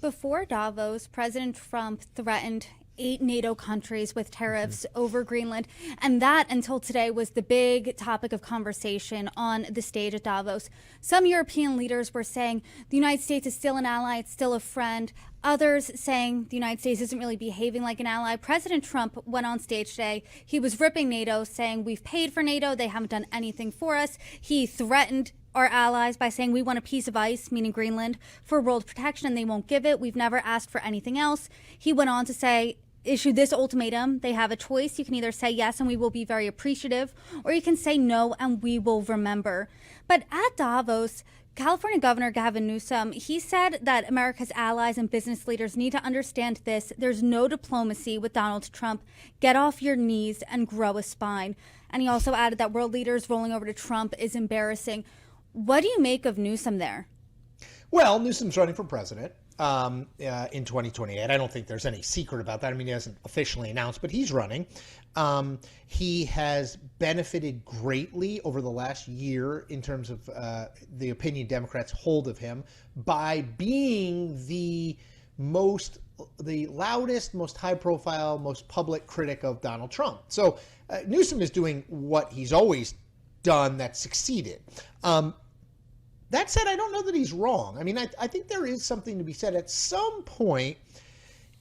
Before Davos, President Trump threatened 8 NATO countries with tariffs over Greenland. And that, until today, was the big topic of conversation on the stage at Davos. Some European leaders were saying the United States is still an ally, it's still a friend. Others saying the United States isn't really behaving like an ally. President Trump went on stage today. He was ripping NATO, saying we've paid for NATO. They haven't done anything for us. He threatened our allies by saying we want a piece of ice, meaning Greenland, for world protection, and they won't give it. We've never asked for anything else. He went on to say, issue this ultimatum. They have a choice. You can either say yes and we will be very appreciative, or you can say no and we will remember. But at Davos, California Governor Gavin Newsom, he said that America's allies and business leaders need to understand this. There's no diplomacy with Donald Trump. Get off your knees and grow a spine. And he also added that world leaders rolling over to Trump is embarrassing. What do you make of Newsom there? Well, Newsom's running for president in 2028. I don't think there's any secret about that. I mean, he hasn't officially announced, but he's running. He has benefited greatly over the last year in terms of the opinion Democrats hold of him by being the loudest, most high profile, most public critic of Donald Trump. So Newsom is doing what he's always done that succeeded. That said, I don't know that he's wrong. I mean, I think there is something to be said. At some point,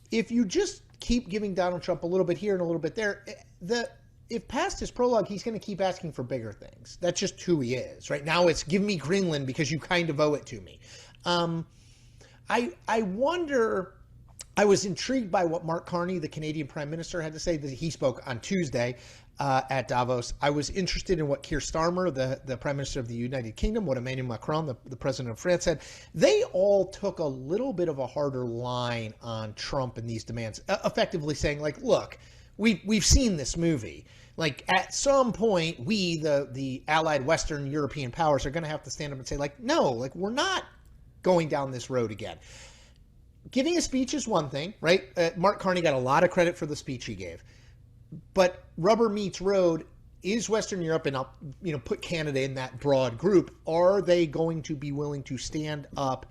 if you just keep giving Donald Trump a little bit here and a little bit there, if past his prologue, he's going to keep asking for bigger things. That's just who he is. Right now, it's give me Greenland because you kind of owe it to me. I wonder. I was intrigued by what Mark Carney, the Canadian Prime Minister, had to say. That he spoke on Tuesday at Davos. I was interested in what Keir Starmer, the Prime Minister of the United Kingdom, what Emmanuel Macron, the President of France, said. They all took a little bit of a harder line on Trump and these demands, effectively saying, like, look, we've seen this movie. Like, at some point, we, the allied Western European powers, are going to have to stand up and say, like, no, like, we're not going down this road again. Giving a speech is one thing, right? Mark Carney got a lot of credit for the speech he gave. But rubber meets road. Is Western Europe, and I'll put Canada in that broad group, are they going to be willing to stand up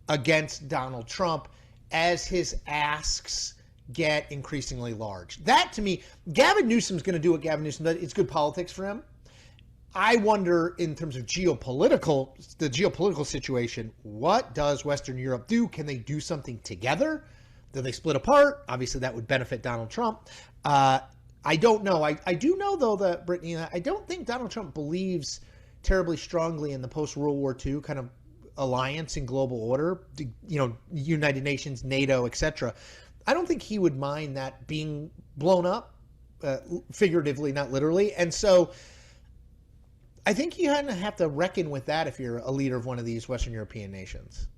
against Donald Trump as his asks get increasingly large? That, to me, Gavin Newsom's going to do what Gavin Newsom does. It's good politics for him. I wonder, in terms of the geopolitical situation, what does Western Europe do? Can they do something together? Do they split apart? Obviously, that would benefit Donald Trump. I don't know. I do know, though, that, Brittany, I don't think Donald Trump believes terribly strongly in the post-World War II kind of alliance and global order, United Nations, NATO, etc. I don't think he would mind that being blown up, figuratively, not literally. And so I think you kind of have to reckon with that if you're a leader of one of these Western European nations.